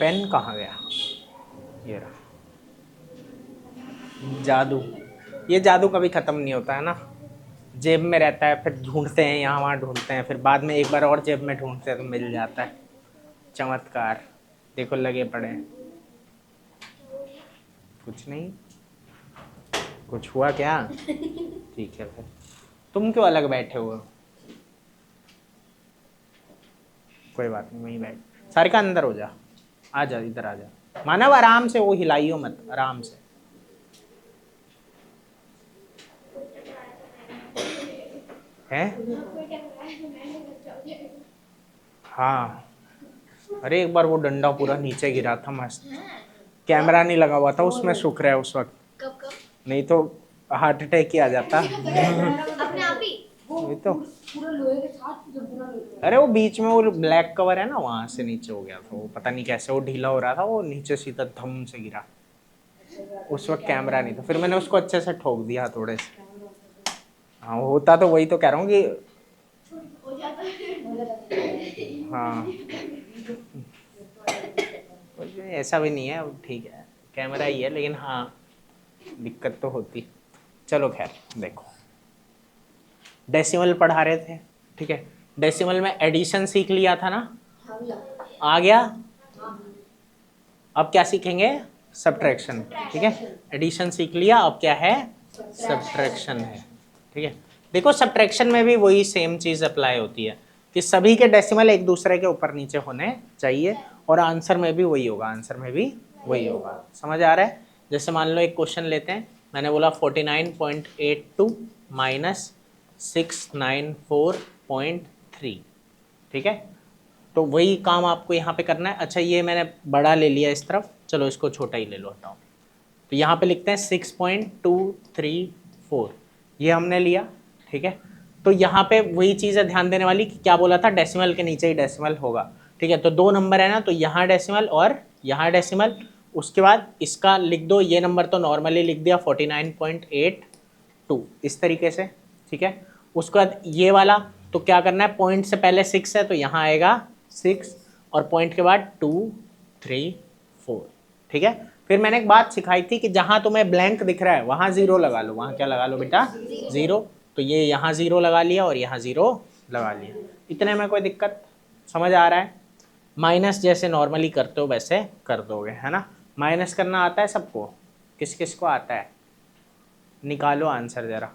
Pen कहाँ गया? ये रहा। जादू, ये जादू कभी ख़त्म नहीं होता है ना, जेब में रहता है, फिर ढूंढते हैं यहाँ वहाँ ढूंढते हैं, फिर बाद में एक बार और जेब में ढूंढते हैं तो मिल जाता है। चमत्कार। देखो लगे पड़े हैं। कुछ नहीं। कुछ हुआ क्या? ठीक है फिर तुम क्यों अलग बैठे हुए हो? कोई बात नहीं, वहीं बैठ। सारिका अंदर हो जा, आ जा, इधर आ जा। मानव आराम से, वो हिलाइयो मत, आराम से। है? हाँ। अरे एक बार वो डंडा पूरा नीचे गिरा था, मस्त। कैमरा नहीं लगा हुआ था उसमें, शुक्र है उस वक्त। कब? नहीं तो हार्ट अटैक ही आ जाता। अपने आप ही वही तो। पूरा लोहे के साथ। अरे वो बीच में वो ब्लैक कवर है ना, वहां से नीचे हो गया था वो, पता नहीं कैसे वो ढीला हो रहा था, वो नीचे सीधा धम से गिरा। उस वक्त कैमरा नहीं था, फिर मैंने उसको अच्छे से ठोक दिया थोड़े से। हाँ होता तो वही तो कह रहा हूँ कि हाँ कुछ ऐसा भी नहीं है, ठीक है, कैमरा ही है, लेकिन हाँ दिक्कत तो होती। चलो खैर, देखो डेसिमल पढ़ा रहे थे, ठीक है। डेसिमल में एडिशन सीख लिया था ना, आ गया। अब क्या सीखेंगे? सब्ट्रैक्शन, ठीक है। एडिशन सीख लिया, अब क्या है? सब्ट्रैक्शन है, ठीक है। देखो सब्ट्रैक्शन में भी वही सेम चीज अप्लाई होती है कि सभी के डेसिमल एक दूसरे के ऊपर नीचे होने चाहिए, और आंसर में भी वही होगा, आंसर में भी वही होगा। समझ आ रहा है? जैसे मान लो एक क्वेश्चन लेते हैं, मैंने बोला 49.82 माइनस 694.3, ठीक है। तो वही काम आपको यहाँ पे करना है। अच्छा ये मैंने बड़ा ले लिया इस तरफ, चलो इसको छोटा ही ले लो, हटाओ। तो यहाँ पे लिखते हैं 6.234, ये हमने लिया, ठीक है। तो यहाँ पे वही चीज़ है ध्यान देने वाली कि क्या बोला था, डेसिमल के नीचे ही डेसिमल होगा, ठीक है। तो दो नंबर है ना, तो यहाँ डेसिमल और यहाँ डेसिमल। उसके बाद इसका लिख दो, ये नंबर तो नॉर्मली लिख दिया 49.82 इस तरीके से, ठीक है। उसके बाद ये वाला, तो क्या करना है, पॉइंट से पहले 6 है तो यहाँ आएगा 6, और पॉइंट के बाद 2 3 4, ठीक है। फिर मैंने एक बात सिखाई थी कि जहां तुम्हें ब्लैंक दिख रहा है वहां जीरो लगा लो, वहां क्या लगा लो बेटा? जीरो। तो ये यहाँ जीरो लगा लिया और यहाँ जीरो लगा लिया, इतने में कोई दिक्कत? समझ आ रहा है? माइनस जैसे नॉर्मली करते हो वैसे कर दोगे, है ना। माइनस करना आता है सबको? किस किस को आता है? निकालो आंसर जरा।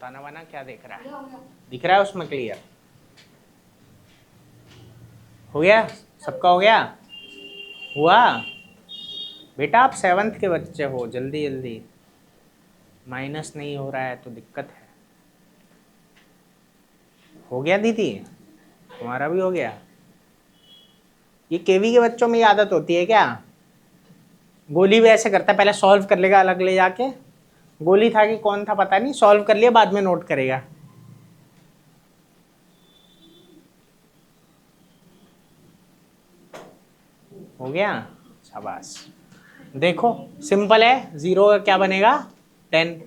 ताना वाना क्या देख रहा है? दिख रहा है उसमें क्लियर? हो गया? सबका हो गया? हुआ? बेटा आप 7th के बच्चे हो, जल्दी जल्दी। माइनस नहीं हो रहा है तो दिक्कत है। हो गया दीदी? तुम्हारा भी हो गया? ये केवी के बच्चों में ये आदत होती है क्या? गोली भी ऐसे करता है, पहले सॉल्व कर लेगा अलग ले जाके। गोली था कि कौन था पता नहीं, सॉल्व कर लिया बाद में नोट करेगा। हो गया? शाबाश। देखो सिंपल है, 0 का क्या बनेगा? 10,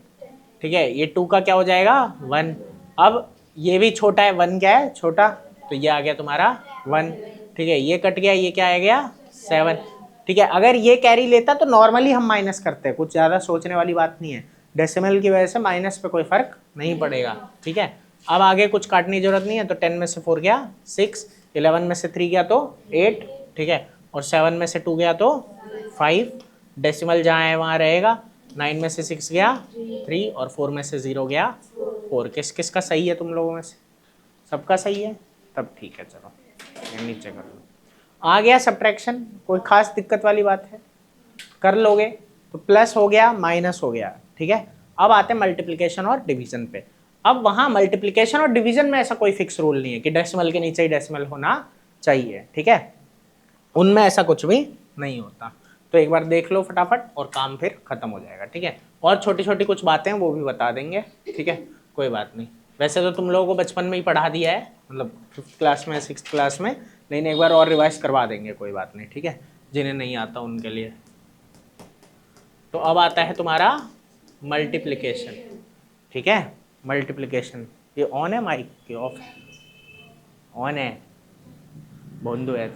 ठीक है। ये 2 का क्या हो जाएगा? 1। अब ये भी छोटा है, 1 क्या है? छोटा, तो ये आ गया तुम्हारा 1, ठीक है। ये कट गया, ये क्या आ गया? 7, ठीक है। अगर ये कैरी लेता तो नॉर्मली हम माइनस करते हैं, कुछ ज़्यादा सोचने वाली बात नहीं है। डेसिमल की वजह से माइनस पे कोई फर्क नहीं पड़ेगा, ठीक है। अब आगे कुछ काटने की जरूरत नहीं है, तो 10 में से 4 गया 6, 11 में से 3 गया तो 8, ठीक है। और 7 में से 2 गया तो 5, डेसिमल जहाँ है वहाँ रहेगा। 9 में से 6 गया 3, और 4 में से 0 गया 4। किस किस का सही है तुम लोगों में से? सबका सही है, तब ठीक है। चलो ये नीचे कर लो। आ गया सब्ट्रैक्शन, कोई खास दिक्कत वाली बात है? कर लोगे तो प्लस हो गया माइनस हो गया, ठीक है। अब आते हैं मल्टीप्लिकेशन और डिवीजन पे। अब वहां मल्टीप्लिकेशन और डिवीजन में ऐसा कोई फिक्स रूल नहीं है कि डेसिमल के नीचे ही डेसिमल होना चाहिए, ठीक है। उनमें ऐसा कुछ भी नहीं होता। तो एक बार देख लो फटाफट और काम फिर खत्म हो जाएगा, ठीक है। और छोटी छोटी कुछ बातें वो भी बता देंगे, ठीक है, कोई बात नहीं। वैसे तो तुम लोगों को बचपन में ही पढ़ा दिया है, मतलब 5th क्लास में 6th क्लास में, लेकिन एक बार और रिवाइज करवा देंगे, कोई बात नहीं, ठीक है, जिन्हें नहीं आता उनके लिए। तो अब आता है तुम्हारा मल्टीप्लिकेशन, ठीक है। मल्टीप्लिकेशन, ये ऑन है माइक के ऑफ? ऑन है, बंद है।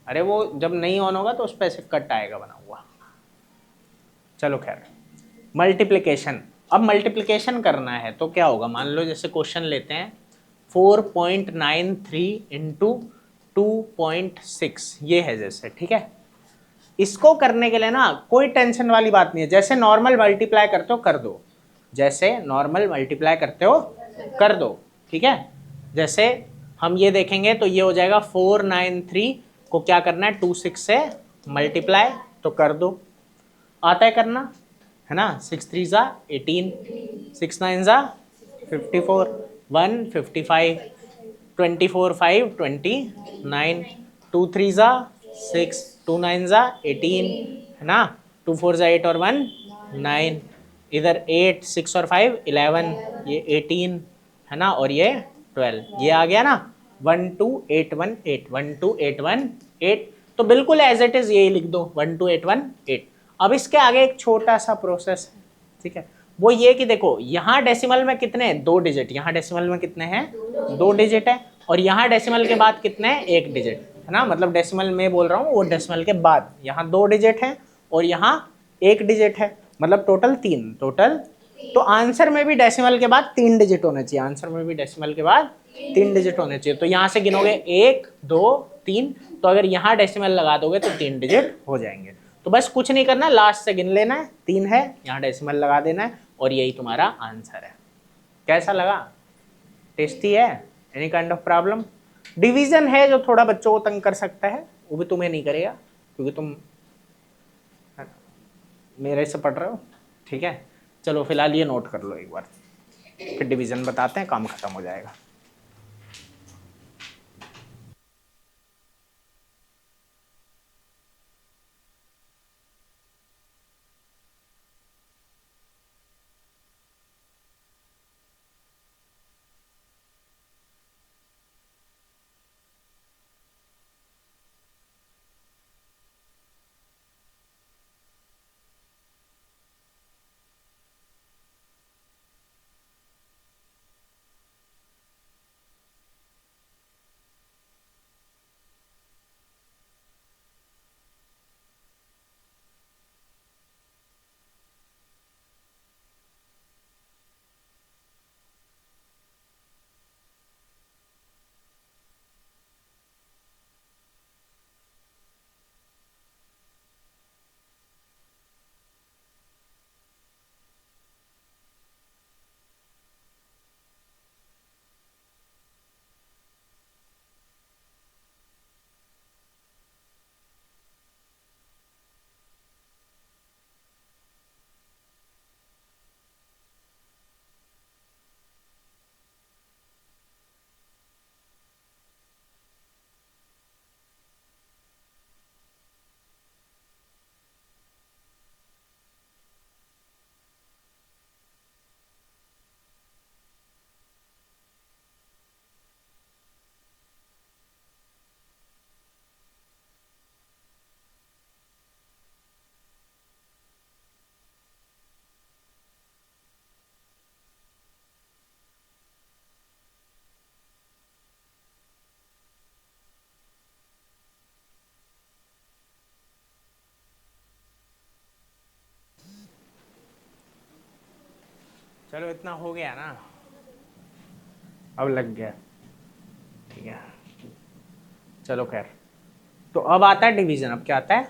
अरे वो जब नहीं ऑन होगा तो उस पर ऐसे कट आएगा बना हुआ। चलो खैर, मल्टीप्लिकेशन। अब मल्टीप्लिकेशन करना है तो क्या होगा, मान लो जैसे क्वेश्चन लेते हैं 4.93 इंटू 2.6, ये है जैसे, ठीक है। इसको करने के लिए ना कोई टेंशन वाली बात नहीं है, जैसे नॉर्मल मल्टीप्लाई करते हो कर दो, जैसे नॉर्मल मल्टीप्लाई करते हो कर दो, ठीक है। जैसे हम ये देखेंगे तो ये हो जाएगा 493 को क्या करना है 26 से मल्टीप्लाई, तो कर दो, आता है करना, है ना। 6 3 ज़ा 18, 6 9 ज़ा 54, 1 55, 24 5 29, 2 3 ज़ा 6, 2 9 ज़ा 18, है ना। 2 4 ज़ा 8 और 1 9, इधर 8 6 और 5 11, ये 18 है ना, और ये 12, ये आ गया ना 12818, 12818। तो बिल्कुल एज इट इज यही लिख दो 12818। अब इसके आगे एक छोटा सा प्रोसेस है, ठीक है, वो ये कि देखो यहाँ डेसिमल में कितने हैं, 2 डिजिट, यहाँ डेसिमल में कितने हैं 2 डिजिट है, और यहाँ डेसिमल के बाद कितने हैं 1 डिजिट, है ना। मतलब डेसिमल में बोल रहा हूँ, वो डेसिमल के बाद यहाँ 2 डिजिट है और यहाँ 1 डिजिट है, मतलब टोटल 3 टोटल। तो आंसर में भी डेसिमल के बाद 3 डिजिट होने चाहिए, आंसर में भी डेसिमल के बाद 3 डिजिट होने चाहिए। तो यहाँ से गिनोगे 1 2 3, तो अगर यहाँ डेसिमल लगा दोगे तो 3 डिजिट हो जाएंगे। तो बस कुछ नहीं करना, लास्ट से गिन लेना है, 3 है, यहाँ डेसिमल लगा देना है, और यही तुम्हारा आंसर है। कैसा लगा, टेस्टी है? Any kind of problem? Division है जो थोड़ा बच्चों को तंग कर सकता है, वो भी तुम्हें नहीं करेगा क्योंकि तुम मेरे से पढ़ रहे हो, ठीक है। चलो फिलहाल ये नोट कर लो एक बार, फिर डिवीजन बताते हैं, काम खत्म हो जाएगा। चलो इतना हो गया ना, अब लग गया, ठीक है। चलो खैर, तो अब आता है डिवीजन। अब क्या आता है,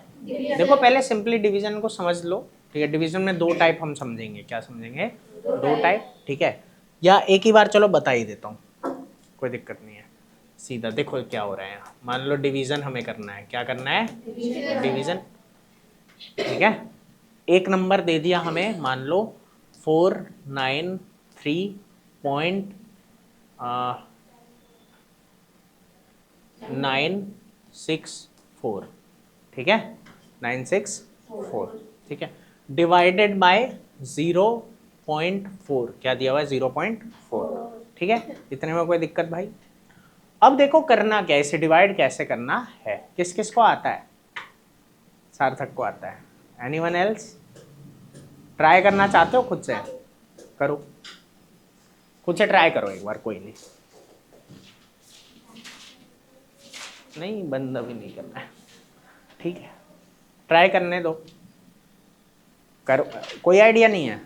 देखो पहले सिंपली डिवीजन को समझ लो, ठीक है। डिवीजन में 2 टाइप हम समझेंगे, क्या समझेंगे 2 टाइप, ठीक है। या एक ही बार चलो बता ही देता हूँ, कोई दिक्कत नहीं है। सीधा देखो क्या हो रहा है, मान लो डिवीजन हमें करना है, क्या करना है, डिवीजन। ठीक है, एक नंबर दे दिया हमें, मान लो 493.964, ठीक है, 964, ठीक है, डिवाइडेड बाय 0.4, क्या दिया हुआ है 0.4, ठीक है, इतने में कोई दिक्कत भाई। अब देखो करना क्या है, इसे डिवाइड कैसे करना है, किस किस को आता है, सार्थक को आता है, एनीवन एल्स ट्राई करना चाहते हो, खुद से करो, खुद से ट्राई करो एक बार, कोई नहीं, नहीं बंद अभी नहीं करना है, ठीक है, ट्राई करने दो, करो, कोई आइडिया नहीं है,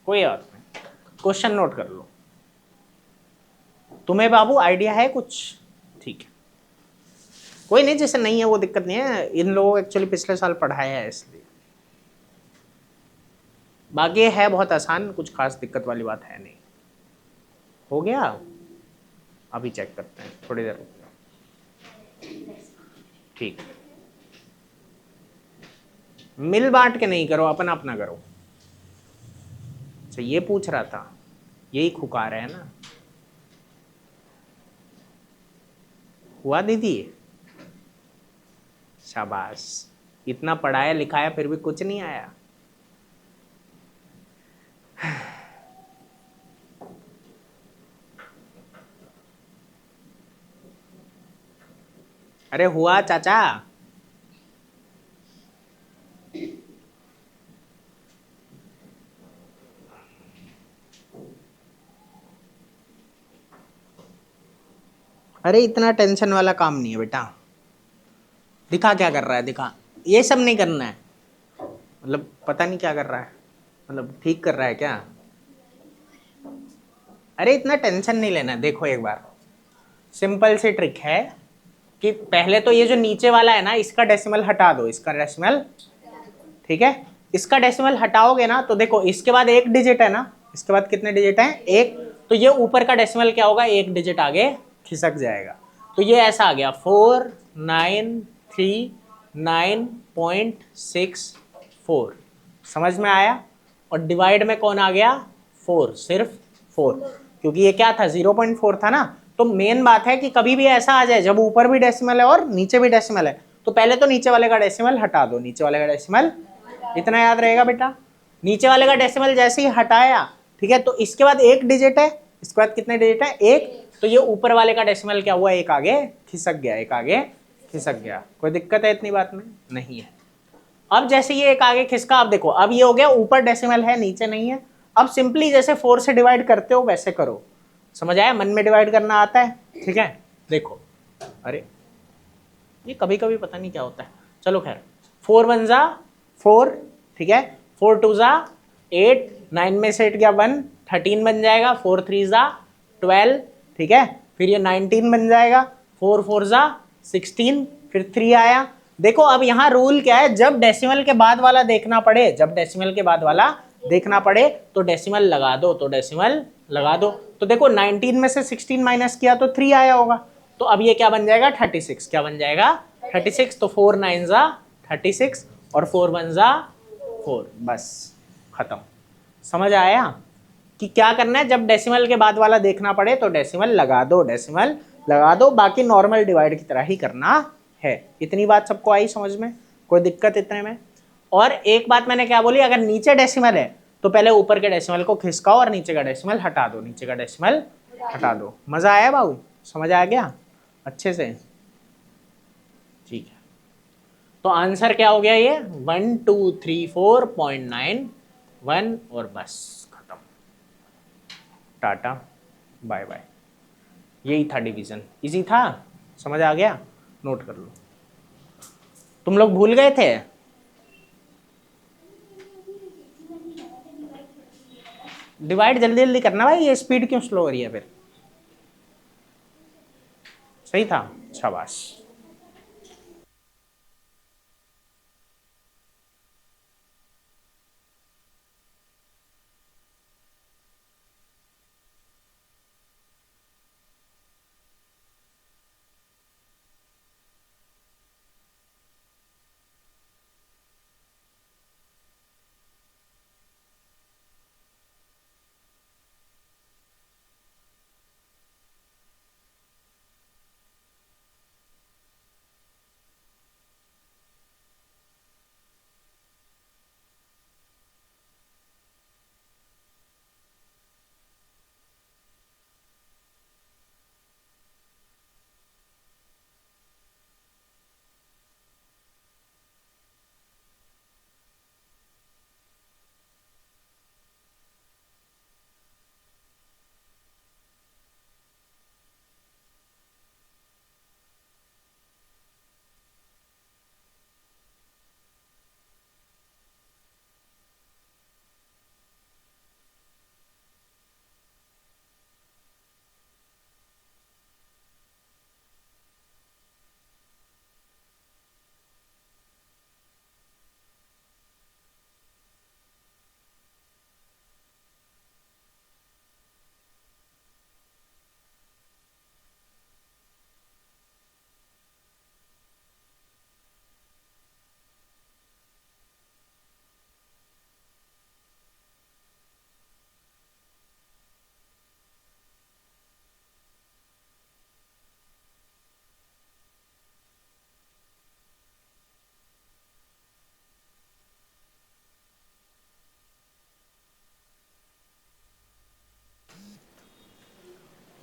कोई बात नहीं, क्वेश्चन नोट कर लो, तुम्हें बाबू आइडिया है कुछ, ठीक है, कोई नहीं, जैसे नहीं है वो दिक्कत नहीं है, इन लोगों एक्चुअली पिछले साल पढ़ाया है इसलिए, बाकी है बहुत आसान, कुछ खास दिक्कत वाली बात है नहीं। हो गया, अभी चेक करते हैं, थोड़ी देर रुक जाओ, ठीक, मिल बांट के नहीं करो, अपना अपना करो। अच्छा ये पूछ रहा था, यही खुका रहे है ना, हुआ दीदी, शाबाश, इतना पढ़ाया लिखाया फिर भी कुछ नहीं आया। अरे हुआ चाचा, अरे इतना टेंशन वाला काम नहीं है बेटा, दिखा क्या कर रहा है, दिखा, ये सब नहीं करना है, मतलब पता नहीं क्या कर रहा है, मतलब ठीक कर रहा है क्या, अरे इतना टेंशन नहीं लेना, देखो एक बार सिंपल सी ट्रिक है कि पहले तो ये जो नीचे वाला है ना, इसका डेसिमल हटा दो, इसका डेसिमल, ठीक है, इसका डेसिमल हटाओगे ना तो देखो इसके बाद एक डिजिट है ना, इसके बाद कितने डिजिट हैं, एक, तो ये ऊपर का डेसिमल क्या होगा, एक डिजिट आगे खिसक जाएगा, तो ये ऐसा आ गया 4939.64, समझ में आया, और डिवाइड में कौन आ गया, 4, सिर्फ 4, क्योंकि ये क्या था 0.4 था ना, तो मेन बात है कि कभी भी ऐसा आ जाए जब ऊपर भी डेसिमल है और नीचे भी डेसिमल है, तो पहले तो नीचे वाले का डेसिमल हटा दो, नीचे वाले का डेसिमल, इतना याद रहेगा बेटा, नीचे वाले का डेसिमल जैसे ही हटाया, ठीक है, तो इसके बाद एक डिजिट है, इसके बाद कितने डिजिट है, एक, तो ये ऊपर वाले का डेसिमल क्या हुआ, एक आगे खिसक गया, एक आगे खिसक गया, कोई दिक्कत है इतनी बात में, नहीं है। अब जैसे ये एक आगे खिसका, अब देखो, अब ये हो गया ऊपर डेसिमल है नीचे नहीं है, अब सिंपली जैसे 4 से डिवाइड करते हो वैसे करो, समझ आया, मन में डिवाइड करना आता है, ठीक है, देखो, अरे ये कभी कभी पता नहीं क्या होता है, चलो खैर, 4 1 जा 4, ठीक है, 4 2 जा 8, 9 में से 8 गया 1, 13 बन जाएगा, 4 3 जा 12, ठीक है, फिर ये 19 बन जाएगा, 4 4 जा 16, फिर 3 आया, देखो अब यहाँ रूल क्या है, जब डेसिमल के बाद वाला देखना पड़े, जब डेसिमल के बाद वाला देखना पड़े तो डेसिमल लगा दो, तो डेसिमल लगा दो, तो देखो 19 में से 16 माइनस किया तो 3 आया होगा, तो अब ये क्या बन जाएगा 36, क्या बन जाएगा 36, तो 4 9 जा 36 और 4 1 जा 4, बस खत्म। समझ आया कि क्या करना है, जब डेसिमल के बाद वाला देखना पड़े तो डेसिमल लगा दो, डेसिमल लगा दो, बाकी नॉर्मल डिवाइड की तरह ही करना है। इतनी बात सबको आई समझ में, कोई दिक्कत इतने में। और एक बात मैंने क्या बोली, अगर नीचे डेसिमल है तो पहले ऊपर के डेसिमल को खिसकाओ और नीचे का डेसिमल हटा दो, नीचे का डेसिमल हटा दो। मजा आया बाबू, समझ आ गया अच्छे से, ठीक है। तो आंसर क्या हो गया, ये 1234.91 और बस खत्म, टाटा बाय बाय। यही था डिवीजन, इजी था, समझ आ गया, नोट कर लो। तुम लोग भूल गए थे, डिवाइड जल्दी जल्दी करना भाई, ये स्पीड क्यों स्लो हो रही है फिर, सही था, शाबाश।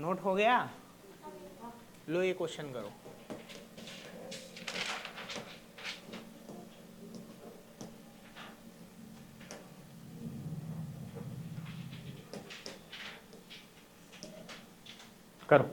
नोट हो गया? लो ये क्वेश्चन करो। करो।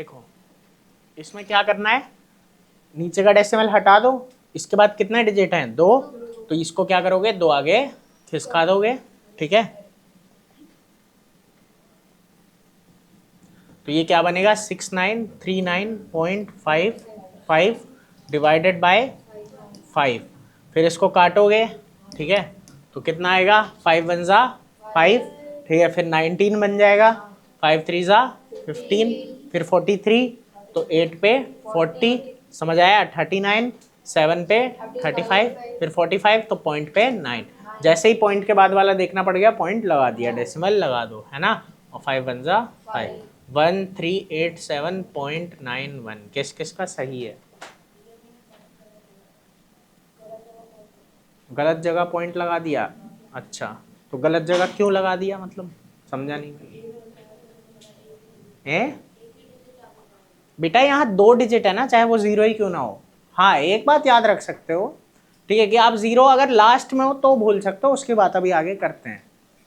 देखो इसमें क्या करना है, नीचे का डेसिमल हटा दो, इसके बाद कितने डिजिट हैं 2, तो इसको क्या करोगे 2 आगे खिसका दोगे, ठीक है। तो ये क्या बनेगा 6939.55 डिवाइडेड बाय 5, फिर इसको काटोगे, ठीक है, तो कितना आएगा 5 वन ज़ा 5, ठीक है, फिर 19 बन जाएगा, 5 3 ज़ा 15, फिर 43, तो 8 पे 40, समझ आया, 39, 7 पे 35, फिर 45, तो पॉइंट पे 9, जैसे ही पॉइंट के बाद वाला देखना पड़ गया पॉइंट लगा दिया, डेसिमल लगा दो, है ना, और 5 वन ज़ा 5, 1387.91, किस किस का सही है, गलत जगह पॉइंट लगा दिया, अच्छा तो गलत जगह क्यों लगा दिया, मतलब समझा नहीं है बेटा, यहाँ 2 डिजिट है ना, चाहे वो 0 ही क्यों ना हो। हाँ एक बात याद रख सकते हो, ठीक है, कि आप 0 अगर लास्ट में हो तो भूल सकते हो, उसकी बात अभी आगे करते हैं,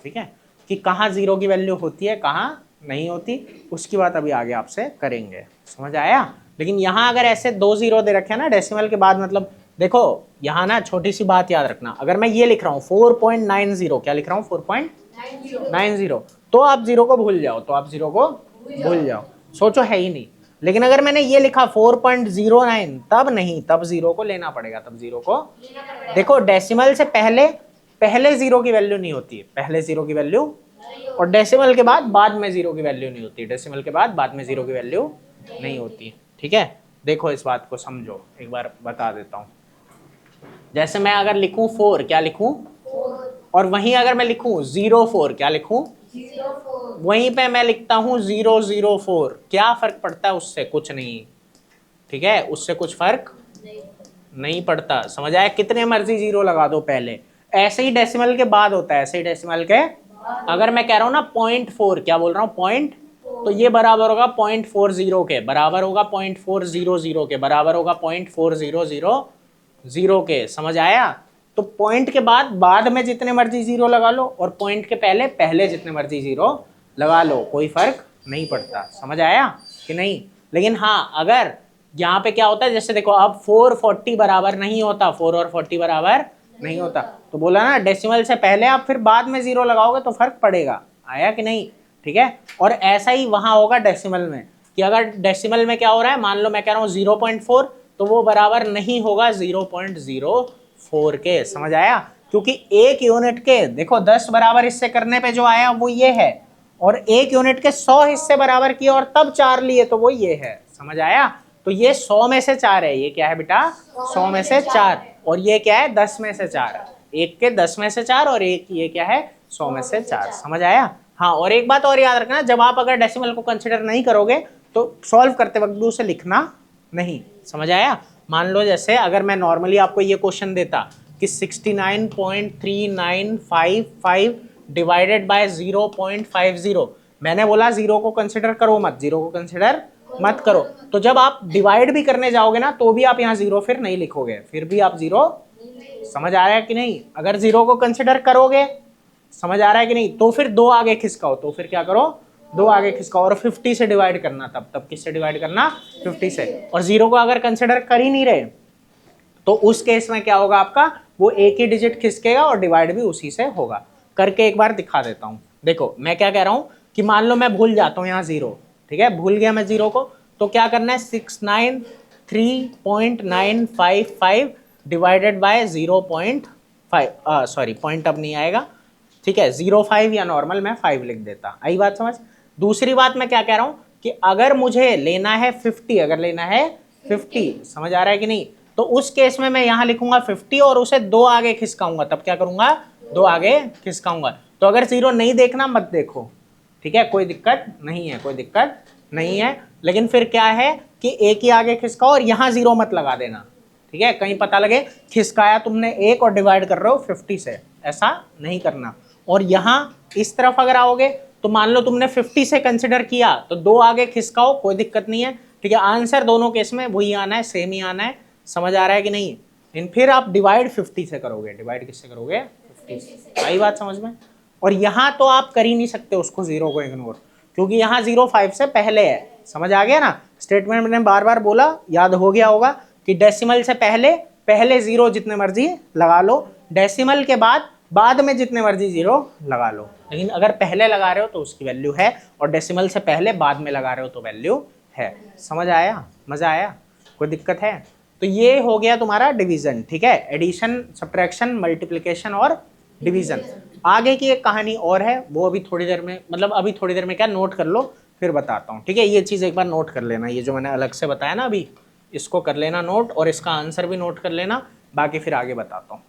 ठीक है, कि कहाँ 0 की वैल्यू होती है कहाँ नहीं होती, उसकी बात अभी आगे आपसे करेंगे, समझ आया। लेकिन यहाँ अगर ऐसे 2 0 दे रखे हैं ना डेसिमल के बाद, मतलब देखो यहाँ ना छोटी सी बात याद रखना, अगर मैं ये लिख रहा हूँ 4.90, क्या लिख रहा हूँ 4.90, तो आप 0 को भूल जाओ, तो आप 0 को भूल जाओ, सोचो है ही नहीं। लेकिन अगर मैंने ये लिखा 4.09, तब नहीं, तब 0 को लेना पड़ेगा, तब 0 को देखो, डेसिमल से पहले 0 की वैल्यू नहीं होती है, पहले 0 की वैल्यू, और डेसिमल के बाद में 0 की वैल्यू नहीं होती, डेसिमल के बाद में 0 की वैल्यू नहीं होती, ठीक है। देखो इस बात को समझो, एक बार बता देता हूँ, जैसे मैं अगर लिखूं 4, क्या लिखूं, और वहीं अगर मैं लिखूं 04, क्या लिखूं, वहीं पे मैं लिखता हूं 004, क्या फर्क पड़ता है उससे, कुछ नहीं, ठीक है, उससे कुछ फर्क नहीं पड़ता, समझ आया, कितने मर्जी 0 लगा दो पहले, ऐसे ही डेसिमल के बाद होता है, ऐसे ही डेसिमल के, अगर मैं कह रहा हूं ना 0.4, क्या बोल रहा हूं पॉइंट, तो ये बराबर होगा 0.40 के, बराबर होगा 0.400 के, बराबर होगा 0.4000 के, समझ आया। तो पॉइंट के बाद में जितने मर्जी 0 लगा लो, और पॉइंट के पहले जितने मर्जी 0 लगा लो, कोई फर्क नहीं पड़ता, समझ आया कि नहीं। लेकिन हाँ अगर यहाँ पे क्या होता है, जैसे देखो अब 440 बराबर नहीं होता, 4 और 40 बराबर नहीं होता, तो बोला ना डेसिमल से पहले आप फिर बाद में 0 लगाओगे तो फर्क पड़ेगा, आया कि नहीं, ठीक है। और ऐसा ही वहां होगा डेसिमल में, कि अगर डेसिमल में क्या हो रहा है, मान लो मैं कह रहा हूँ 0.4, तो वो बराबर नहीं होगा 0.04 के, समझ आया, क्योंकि एक यूनिट के देखो 10 बराबर हिस्से करने पे जो आया वो ये है, और एक यूनिट के 100 हिस्से बराबर किए और तब 4 लिए, तो वो ये है, समझ आया। तो ये 100 में से 4 है, ये क्या है बेटा 100 में से 4, और ये क्या है 10 में से 4, एक के 10 में से 4, और एक ये क्या है 100 में से 4, समझ आया। हाँ और एक बात और याद रखना, जब आप अगर डेसिमल को कंसिडर नहीं करोगे तो सॉल्व करते वक्त भी उसे लिखना नहीं, समझ आया। मान लो जैसे अगर मैं नॉर्मली आपको ये क्वेश्चन देता कि 69.3955 डिवाइडेड बाय 0.50, मैंने बोला 0 को कंसिडर करो मत, 0 को कंसिडर मत करो, तो जब आप डिवाइड भी करने जाओगे ना तो भी आप यहाँ 0 फिर नहीं लिखोगे, फिर भी आप 0, समझ आ रहा है कि नहीं। अगर 0 को कंसिडर करोगे, समझ आ रहा है कि नहीं, तो फिर 2 आगे खिसकाओ, तो फिर क्या करो 2 आगे खिसकाओ, और 50 से डिवाइड करना, तब किससे डिवाइड करना 50 से, और 0 को अगर कंसिडर कर ही नहीं रहे तो उस केस में क्या होगा आपका, वो एक ही डिजिट खिसकेगा और डिवाइड भी उसी से होगा। करके एक बार दिखा देता हूं, देखो मैं क्या कह रहा हूं कि मान लो मैं भूल जाता हूं यहाँ 0, ठीक है, भूल गया मैं 0 को, तो क्या करना है 693.955 डिवाइडेड बाय 0.5, सॉरी पॉइंट अब नहीं आएगा, ठीक है 05 या नॉर्मल मैं 5 लिख देता, आई बात समझ। दूसरी बात मैं क्या कह रहा हूं कि अगर मुझे लेना है 50, अगर लेना है 50, समझ आ रहा है कि नहीं, तो उस केस में मैं यहां लिखूंगा 50 और उसे 2 आगे खिसकाऊंगा, तब क्या करूंगा 2 आगे खिसकाऊंगा। तो अगर 0 नहीं देखना मत देखो, ठीक है, कोई दिक्कत नहीं है, कोई दिक्कत नहीं है, लेकिन फिर क्या है कि एक ही आगे खिसकाओ और यहां 0 मत लगा देना, ठीक है, कहीं पता लगे खिसकाया तुमने 1 और डिवाइड कर रहे हो 50 से, ऐसा नहीं करना। और यहां इस तरफ अगर आओगे तो मान लो तुमने 50 से कंसिडर किया तो 2 आगे खिसकाओ, कोई दिक्कत नहीं है, ठीक है, आंसर दोनों केस में वही आना है, सेम ही आना है, समझ आ रहा है कि नहीं। फिर आप डिवाइड 50 से करोगे, डिवाइड किससे करोगे 50 से, आई बात समझ में। और यहाँ तो आप कर ही नहीं सकते उसको 0 को इग्नोर, क्योंकि यहाँ 0 5 से पहले है, समझ आ गया ना। स्टेटमेंट मैंने बार बार बोला, याद हो गया होगा कि डेसिमल से पहले पहले जीरो जितने मर्जी लगा लो, डेसिमल के बाद में जितने मर्जी जीरो लगा लो, लेकिन अगर पहले लगा रहे हो तो उसकी वैल्यू है, और डेसिमल से पहले बाद में लगा रहे हो तो वैल्यू है। समझ आया, मजा आया, कोई दिक्कत है? तो ये हो गया तुम्हारा डिवीजन, ठीक है, एडिशन, सब्ट्रैक्शन, मल्टीप्लिकेशन और डिवीजन। आगे की एक कहानी और है, वो अभी थोड़ी देर में, मतलब अभी थोड़ी देर में क्या, नोट कर लो फिर बताता हूँ, ठीक है। ये चीज़ एक बार नोट कर लेना, ये जो मैंने अलग से बताया ना अभी, इसको कर लेना नोट, और इसका आंसर भी नोट कर लेना, बाकी फिर आगे बताता हूँ।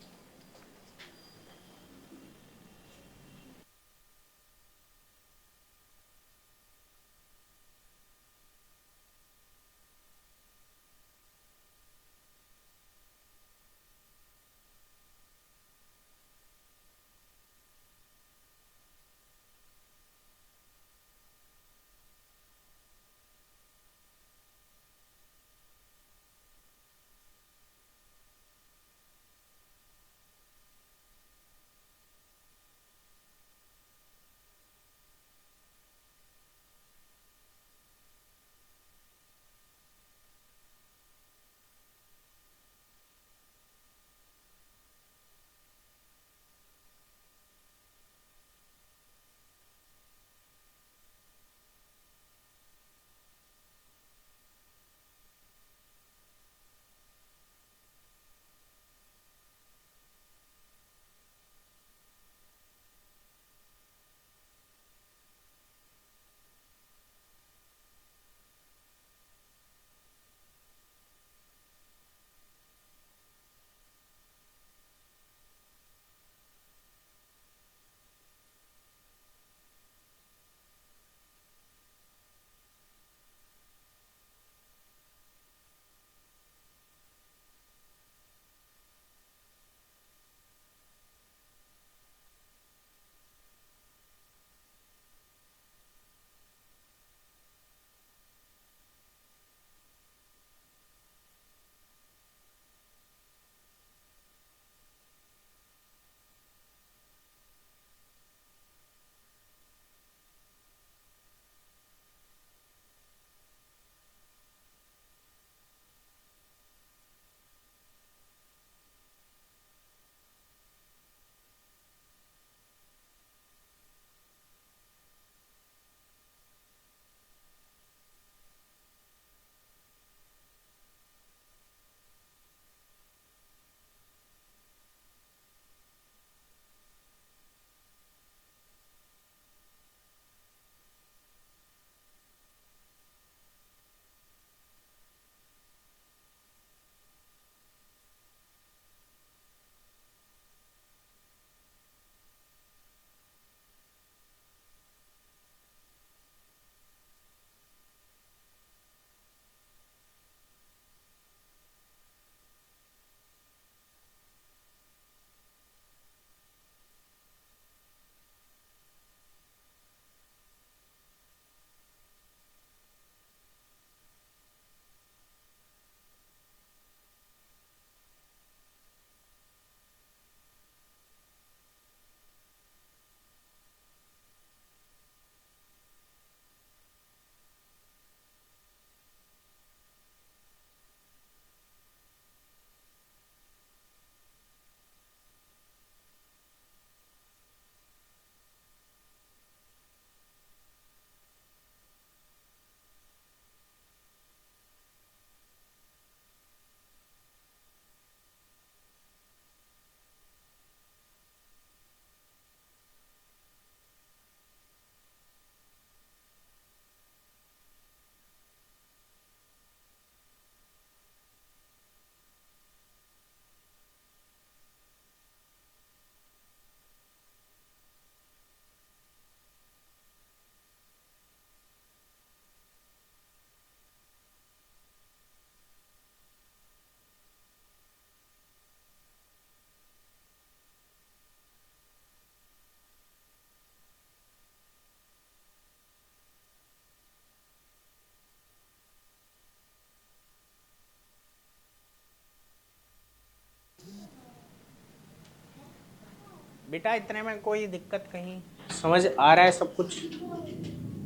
बेटा इतने में कोई दिक्कत कहीं? समझ आ रहा है सब कुछ?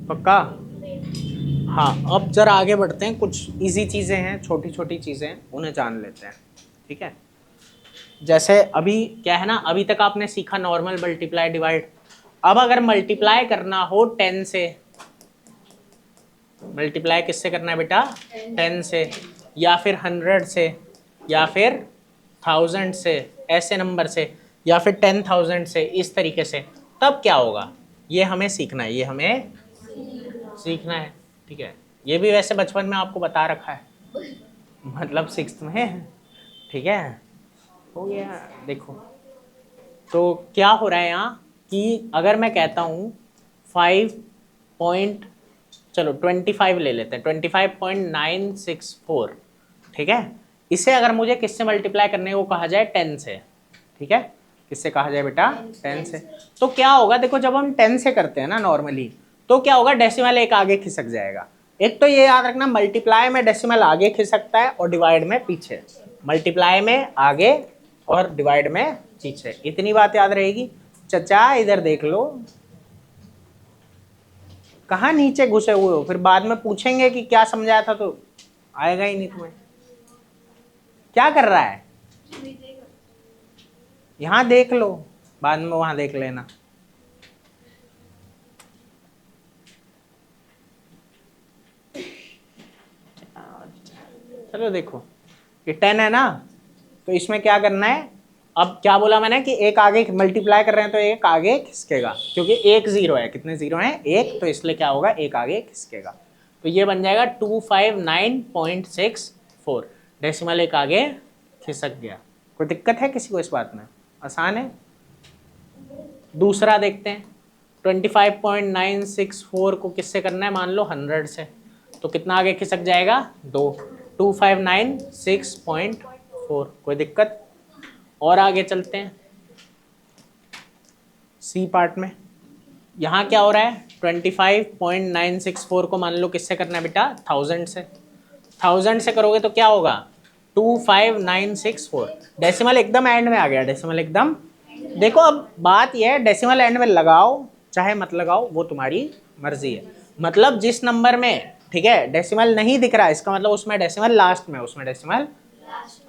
पक्का? हाँ, अब जरा आगे बढ़ते हैं, कुछ इजी चीज़ें हैं, छोटी छोटी चीज़ें हैं, उन्हें जान लेते हैं। ठीक है, जैसे अभी क्या है ना, अभी तक आपने सीखा नॉर्मल मल्टीप्लाई डिवाइड। अब अगर मल्टीप्लाई करना हो 10 से, मल्टीप्लाई किससे करना है बेटा? 10 से, या फिर 100 से, या फिर 1000 से, ऐसे नंबर से, या फिर 10,000 से, इस तरीके से, तब क्या होगा ये हमें सीखना है, ये हमें सीखना है। ठीक है, ये भी वैसे बचपन में आपको बता रखा है, मतलब 6th में। ठीक है, हो गया। देखो तो क्या हो रहा है यहाँ कि अगर मैं कहता हूँ 5 पॉइंट, चलो 25 ले लेते हैं, 25.964। ठीक है, इसे अगर मुझे किससे मल्टीप्लाई करने को कहा जाए? 10 से। ठीक है, किससे कहा जाए बेटा? 10 से। तो क्या होगा, देखो जब हम 10 से करते हैं ना नॉर्मली, तो क्या होगा, डेसिमल एक आगे खिसक जाएगा। एक तो ये याद रखना, मल्टीप्लाई में डेसिमल आगे खिसकता है और डिवाइड में पीछे। मल्टीप्लाई में आगे और डिवाइड में पीछे, इतनी बात याद रहेगी। चचा इधर देख लो, कहाँ नीचे घुसे हुए हो, फिर बाद में पूछेंगे कि क्या समझाया था तो आएगा ही नहीं तुम्हें। क्या कर रहा है? यहाँ देख लो, बाद में वहां देख लेना। चलो देखो, ये 10 है ना, तो इसमें क्या करना है? अब क्या बोला मैंने कि एक आगे मल्टीप्लाई कर रहे हैं तो एक आगे खिसकेगा, क्योंकि एक जीरो है। कितने जीरो हैं? एक, तो इसलिए क्या होगा, एक आगे खिसकेगा। तो ये बन जाएगा 259.64। डेसिमल एक आगे खिसक गया। कोई दिक्कत है किसी को इस बात में? आसान है। दूसरा देखते हैं, 25.964 को किससे करना है? मान लो 100 से, तो कितना आगे खिसक जाएगा? 2। 2596.4। कोई दिक्कत? और आगे चलते हैं सी पार्ट में। यहाँ क्या हो रहा है? 25.964 को मान लो किससे करना है बेटा? 1000 से। 1000 से करोगे तो क्या होगा? 25964। डेसिमल एकदम एंड में आ गया, डेसिमल एकदम। देखो अब बात यह है, डेसिमल एंड में लगाओ चाहे मत लगाओ, वो तुम्हारी मर्जी है। मतलब जिस नंबर में, ठीक है, डेसिमल नहीं दिख रहा, इसका मतलब उसमें डेसिमल लास्ट में, उसमें डेसिमल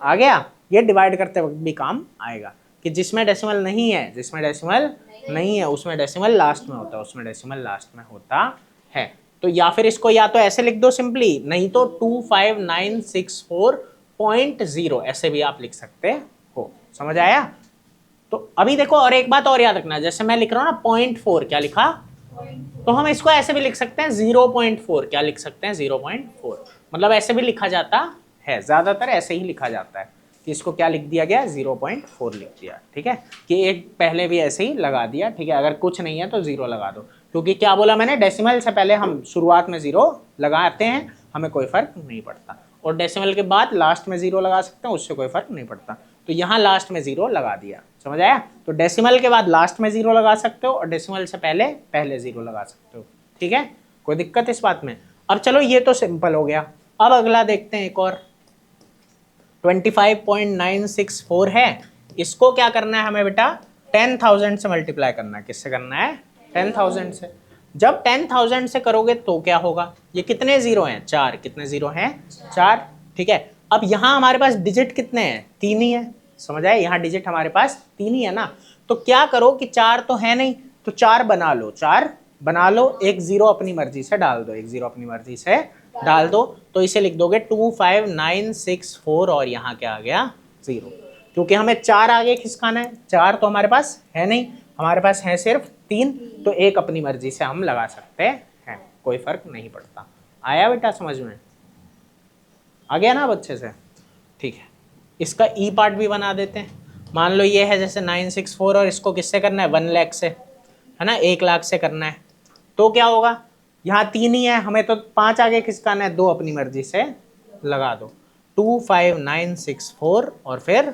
आ गया। ये डिवाइड करते वक्त भी काम आएगा कि जिसमें डेसिमल नहीं है, जिसमें डेसिमल नहीं है उसमें डेसिमल लास्ट में होता है, उसमें डेसिमल लास्ट में होता है। तो या फिर इसको या तो ऐसे लिख दो सिंपली, नहीं तो 25964.0 ऐसे भी आप लिख सकते हो। समझ आया? तो अभी देखो, और एक बात और याद रखना, जैसे मैं लिख रहा हूँ ना 0.4, क्या लिखा? तो हम इसको ऐसे भी लिख सकते हैं 0.4। क्या लिख सकते हैं? 0.4। मतलब ऐसे भी लिखा जाता है, ज्यादातर ऐसे ही लिखा जाता है कि इसको क्या लिख दिया गया? 0.4 लिख दिया। ठीक है, कि एक पहले भी ऐसे ही लगा दिया। ठीक है, अगर कुछ नहीं है तो 0 लगा दो, क्योंकि क्या बोला मैंने, डेसिमल से पहले हम शुरुआत में 0 लगाते हैं, हमें कोई फर्क नहीं पड़ता। और डेसिमल के बाद लास्ट में 0 लगा सकते हैं, उससे कोई फर्क नहीं पड़ता। तो यहाँ लास्ट में 0 लगा दिया। समझ आया? तो डेसिमल के बाद लास्ट में 0 लगा सकते हो और डेसिमल से पहले पहले 0 लगा सकते हो। ठीक है, कोई दिक्कत इस बात में? अब चलो ये तो सिंपल हो गया। अब अगला देखते हैं, एक और 25.964 है। इसको क्या करना है हमें बेटा? 10,000 से मल्टीप्लाई करना है। किससे करना है? 10,000 से। जब 10,000 से करोगे तो क्या होगा? ये कितने जीरो हैं? 4। कितने जीरो हैं? 4। ठीक है, अब यहाँ हमारे पास डिजिट कितने हैं? 3 ही है। समझ आए? यहाँ डिजिट हमारे पास 3 ही है ना। तो क्या करो कि 4 तो है नहीं, तो 4 बना लो, 4 बना लो। एक जीरो अपनी मर्जी से डाल दो, एक जीरो अपनी मर्जी से डाल दो। तो इसे लिख दोगे 25964 और यहाँ क्या आ गया? 0। क्योंकि हमें 4 आगे खिसकाना है, 4 तो हमारे पास है नहीं, हमारे पास है सिर्फ 3। तो एक अपनी मर्जी से हम लगा सकते हैं, कोई फर्क नहीं पड़ता। आया बेटा समझ में? आ गया ना अब अच्छे से? ठीक है, इसका ई पार्ट भी बना देते हैं। मान लो ये है जैसे 964 और इसको किससे करना है? 1 लाख से, है ना, 1 लाख से करना है। तो क्या होगा? यहाँ 3 ही है, हमें तो 5 आगे खिसकाना है, 2 अपनी मर्जी से लगा दो। 25964 और फिर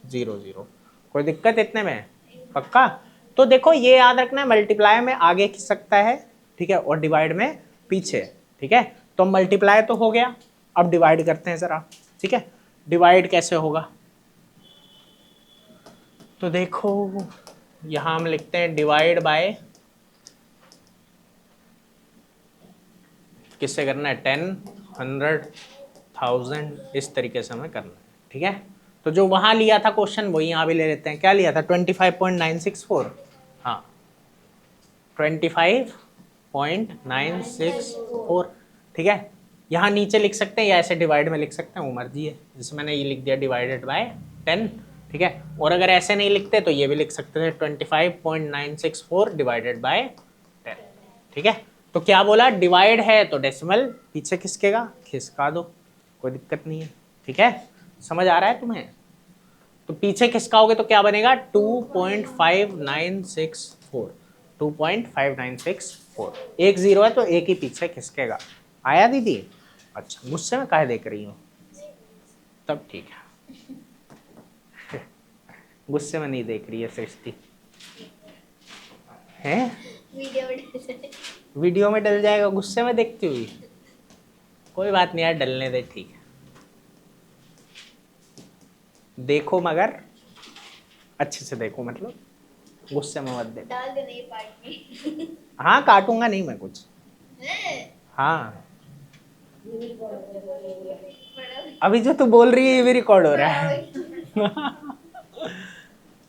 00। कोई दिक्कत इतने में? पक्का? तो देखो ये याद रखना है, मल्टीप्लाई में आगे खिसकता है, ठीक है, और डिवाइड में पीछे। ठीक है, तो मल्टीप्लाई तो हो गया, अब डिवाइड करते हैं जरा। ठीक है, डिवाइड कैसे होगा? तो देखो यहां हम लिखते हैं डिवाइड बाय किससे करना है, 10, 100, 1000, इस तरीके से हमें करना है, ठीक है। तो जो वहाँ लिया था क्वेश्चन वही यहाँ भी ले लेते हैं। क्या लिया था, 25.964, हाँ 25.964, ठीक है। यहाँ नीचे लिख सकते हैं या ऐसे डिवाइड में लिख सकते हैं, वो मर्जी है। जैसे मैंने ये लिख दिया डिवाइडेड बाय 10, ठीक है। और अगर ऐसे नहीं लिखते तो ये भी लिख सकते थे 25.964 डिवाइडेड बाय 10, ठीक है। तो क्या बोला, डिवाइड है तो डेसिमल पीछे खिसकेगा, खिसका दो, कोई दिक्कत नहीं है, ठीक है। समझ आ रहा है तुम्हें। तो पीछे खिसकाओगे तो क्या बनेगा, 2.5964, 2.596, एक जीरो है तो एक ही पीछे खिसकेगा। आया दीदी, अच्छा गुस्से में काहे देख रही हो, तब ठीक है। गुस्से में नहीं देख रही है सृष्टि, है वीडियो में डल जाएगा गुस्से में देखती हुई, कोई बात नहीं यार, डलने दे, ठीक है। देखो मगर अच्छे से देखो, मतलब गुस्से में मत देखो। डाल दे नहीं पार्टी। हाँ काटूंगा नहीं मैं कुछ, हाँ अभी जो तू बोल रही है ये भी रिकॉर्ड हो रहा है।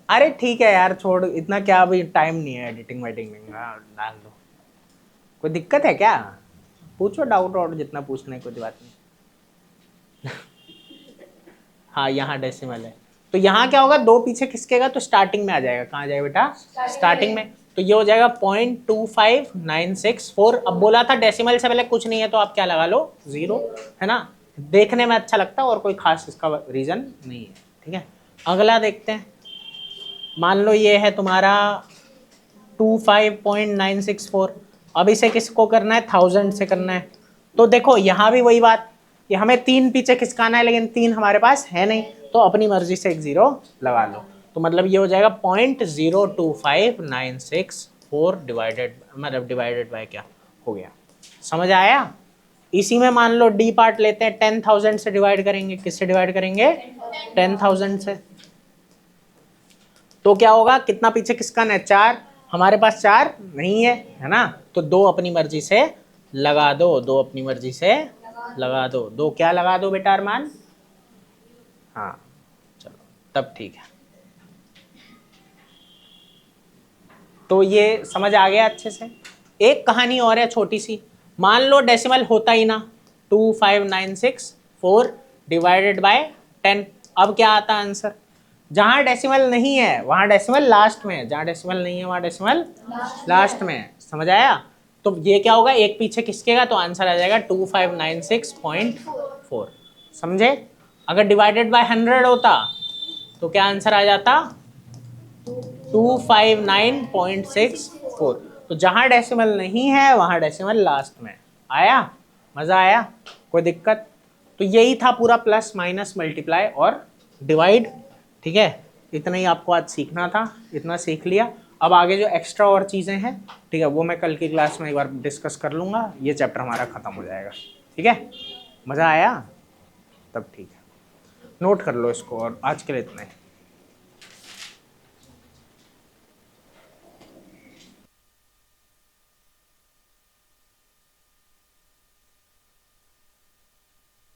अरे ठीक है यार, छोड़, इतना क्या, अभी टाइम नहीं है एडिटिंग वेडिटिंग में, डाल दो। कोई दिक्कत है क्या, पूछो डाउट वाउट जितना पूछना है, कोई बात नहीं। हाँ यहाँ डेसिमल है, तो यहाँ क्या होगा, दो पीछे खिसकेगा तो स्टार्टिंग में आ जाएगा। कहाँ आ जाएगा बेटा, स्टार्टिंग में। तो ये हो जाएगा 0.25964। अब बोला था डेसिमल से पहले कुछ नहीं है तो आप क्या लगा लो, जीरो, है ना। देखने में अच्छा लगता है और कोई खास इसका रीजन नहीं है, ठीक है। अगला देखते हैं, मान लो ये है तुम्हारा 25.964। अब इसे किसको करना है, 1000 से करना है। तो देखो यहाँ भी वही बात, कि हमें 3 पीछे खिसकाना है लेकिन 3 हमारे पास है नहीं, तो अपनी मर्जी से एक जीरो लगा लो। तो मतलब ये हो जाएगा 0.02596 डिवाइडेड, मतलब डिवाइडेड बाय क्या हो गया, समझ आया। इसी में मान लो डी पार्ट लेते हैं, 10,000 से डिवाइड करेंगे, किससे डिवाइड करेंगे, 10,000 से। तो क्या होगा, कितना पीछे खिसकाना है, 4, हमारे पास 4 नहीं है ना, तो 2 अपनी मर्जी से लगा दो, 2 अपनी मर्जी से लगा दो। 2 क्या लगा दो बेटा अरमान, हाँ चलो तब ठीक है। तो ये समझ आ गया अच्छे से। एक कहानी और है छोटी सी, मान लो डेसिमल होता ही ना, 2596 डिवाइडेड बाय 10। अब क्या आता है आंसर, जहां डेसिमल नहीं है वहां डेसिमल लास्ट में है, जहां डेसिमल नहीं है वहां डेसिमल लास्ट में है, समझ आया। तो ये क्या होगा, एक पीछे खिसकेगा तो आंसर आ जाएगा 2596.4, समझे। अगर डिवाइडेड बाय 100 होता तो क्या आंसर आ जाता, 259.64। तो जहां डेसिमल नहीं है वहां डेसिमल लास्ट में। आया, मजा आया, कोई दिक्कत। तो यही था पूरा प्लस माइनस मल्टीप्लाई और डिवाइड, ठीक है। इतना ही आपको आज सीखना था, इतना सीख लिया। अब आगे जो एक्स्ट्रा और चीज़ें हैं, ठीक है, वो मैं कल की क्लास में एक बार डिस्कस कर लूँगा। ये चैप्टर हमारा ख़त्म हो जाएगा, ठीक है। मज़ा आया, तब ठीक है, नोट कर लो इसको, और आज के लिए इतना ही।